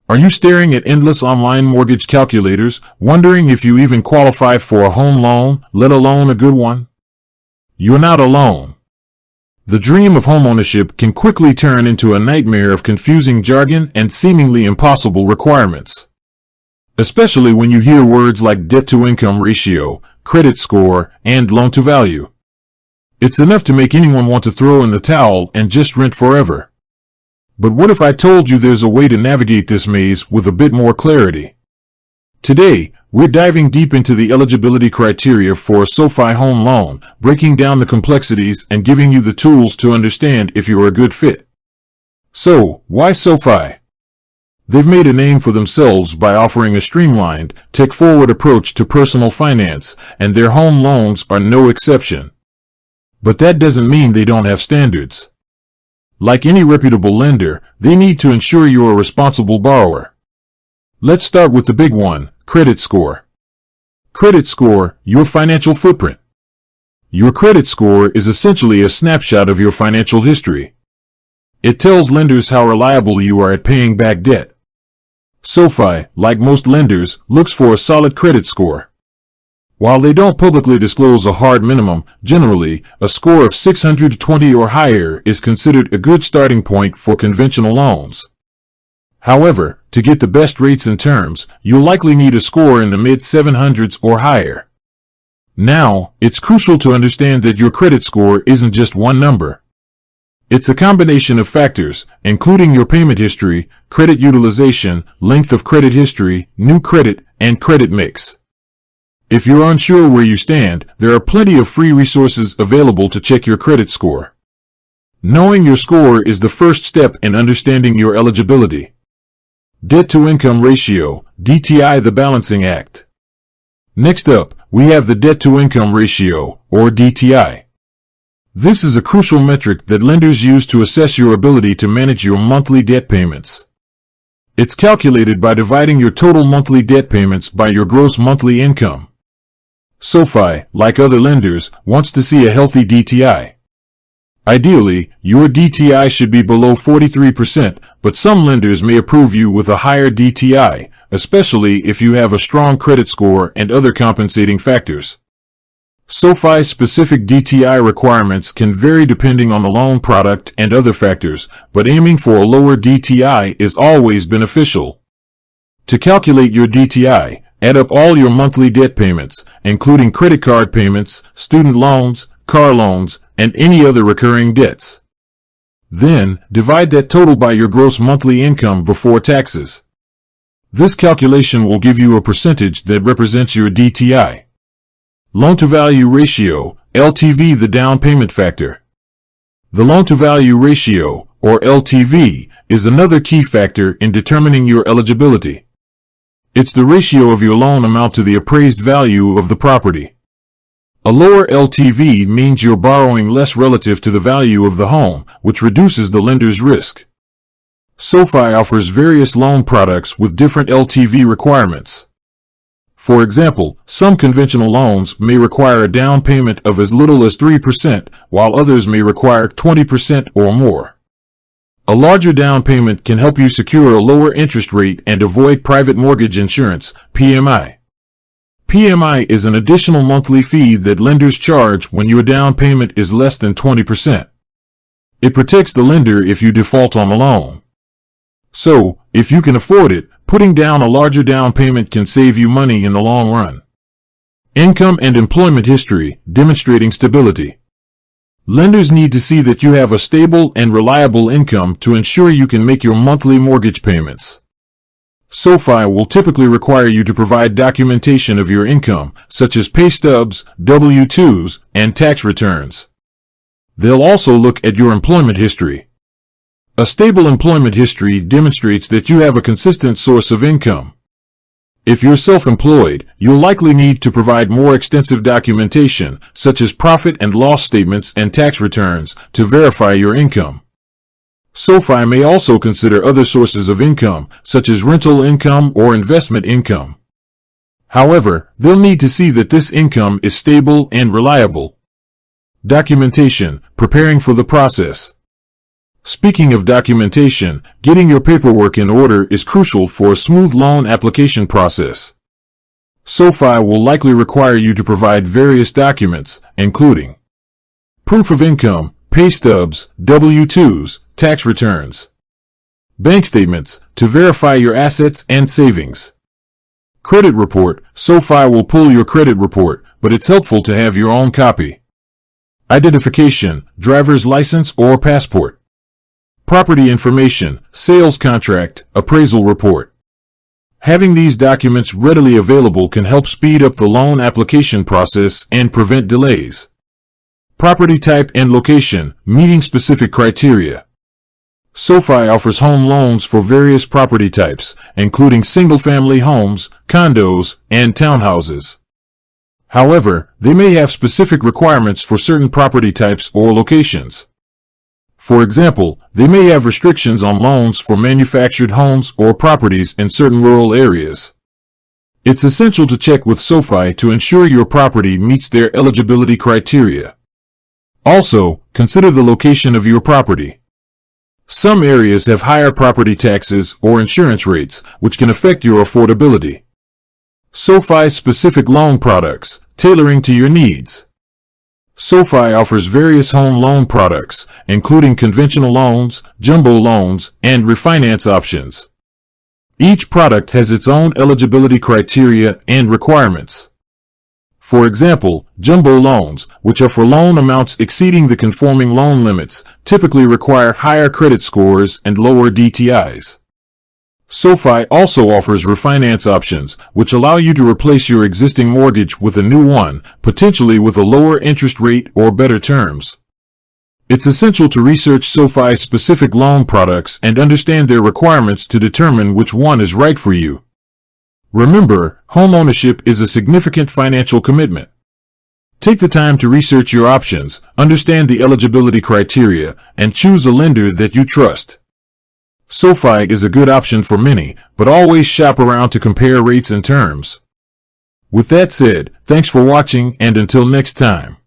Are you staring at endless online mortgage calculators, wondering if you even qualify for a home loan, let alone a good one? You're not alone. The dream of homeownership can quickly turn into a nightmare of confusing jargon and seemingly impossible requirements. Especially when you hear words like debt-to-income ratio, credit score, and loan-to-value. It's enough to make anyone want to throw in the towel and just rent forever. But what if I told you there's a way to navigate this maze with a bit more clarity? Today, we're diving deep into the eligibility criteria for a SoFi home loan, breaking down the complexities and giving you the tools to understand if you're a good fit. So, why SoFi? They've made a name for themselves by offering a streamlined, tech-forward approach to personal finance, and their home loans are no exception. But that doesn't mean they don't have standards. Like any reputable lender, they need to ensure you're a responsible borrower. Let's start with the big one, credit score. Credit score, your financial footprint. Your credit score is essentially a snapshot of your financial history. It tells lenders how reliable you are at paying back debt. SoFi, like most lenders, looks for a solid credit score. While they don't publicly disclose a hard minimum, generally, a score of 620 or higher is considered a good starting point for conventional loans. However, to get the best rates and terms, you'll likely need a score in the mid-700s or higher. Now, it's crucial to understand that your credit score isn't just one number. It's a combination of factors, including your payment history, credit utilization, length of credit history, new credit, and credit mix. If you're unsure where you stand, there are plenty of free resources available to check your credit score. Knowing your score is the first step in understanding your eligibility. Debt-to-income ratio, DTI, the balancing act. Next up, we have the debt-to-income ratio, or DTI. This is a crucial metric that lenders use to assess your ability to manage your monthly debt payments. It's calculated by dividing your total monthly debt payments by your gross monthly income. SoFi, like other lenders, wants to see a healthy DTI. Ideally, your DTI should be below 43%, but some lenders may approve you with a higher DTI, especially if you have a strong credit score and other compensating factors. SoFi's specific DTI requirements can vary depending on the loan product and other factors, but aiming for a lower DTI is always beneficial. To calculate your DTI, add up all your monthly debt payments, including credit card payments, student loans, car loans, and any other recurring debts. Then, divide that total by your gross monthly income before taxes. This calculation will give you a percentage that represents your DTI. Loan-to-value ratio, LTV, the down payment factor. The loan-to-value ratio, or LTV, is another key factor in determining your eligibility. It's the ratio of your loan amount to the appraised value of the property. A lower LTV means you're borrowing less relative to the value of the home, which reduces the lender's risk. SoFi offers various loan products with different LTV requirements. For example, some conventional loans may require a down payment of as little as 3%, while others may require 20% or more. A larger down payment can help you secure a lower interest rate and avoid private mortgage insurance, PMI. PMI is an additional monthly fee that lenders charge when your down payment is less than 20%. It protects the lender if you default on the loan. So, if you can afford it, putting down a larger down payment can save you money in the long run. Income and employment history, demonstrating stability. Lenders need to see that you have a stable and reliable income to ensure you can make your monthly mortgage payments. SoFi will typically require you to provide documentation of your income, such as pay stubs, W-2s, and tax returns. They'll also look at your employment history. A stable employment history demonstrates that you have a consistent source of income. If you're self-employed, you'll likely need to provide more extensive documentation, such as profit and loss statements and tax returns, to verify your income. SoFi may also consider other sources of income, such as rental income or investment income. However, they'll need to see that this income is stable and reliable. Documentation, preparing for the process. Speaking of documentation, getting your paperwork in order is crucial for a smooth loan application process. SoFi will likely require you to provide various documents, including proof of income, pay stubs, W-2s, tax returns, bank statements to verify your assets and savings. Credit report. SoFi will pull your credit report, but it's helpful to have your own copy. Identification, driver's license or passport. Property information, sales contract, appraisal report. Having these documents readily available can help speed up the loan application process and prevent delays. Property type and location, meeting specific criteria. SoFi offers home loans for various property types, including single-family homes, condos, and townhouses. However, they may have specific requirements for certain property types or locations. For example, they may have restrictions on loans for manufactured homes or properties in certain rural areas. It's essential to check with SoFi to ensure your property meets their eligibility criteria. Also, consider the location of your property. Some areas have higher property taxes or insurance rates, which can affect your affordability. SoFi's specific loan products, tailoring to your needs. SoFi offers various home loan products, including conventional loans, jumbo loans, and refinance options. Each product has its own eligibility criteria and requirements. For example, jumbo loans, which are for loan amounts exceeding the conforming loan limits, typically require higher credit scores and lower DTIs. SoFi also offers refinance options, which allow you to replace your existing mortgage with a new one, potentially with a lower interest rate or better terms. It's essential to research SoFi's specific loan products and understand their requirements to determine which one is right for you. Remember, homeownership is a significant financial commitment. Take the time to research your options, understand the eligibility criteria, and choose a lender that you trust. SoFi is a good option for many, but always shop around to compare rates and terms. With that said, thanks for watching, and until next time.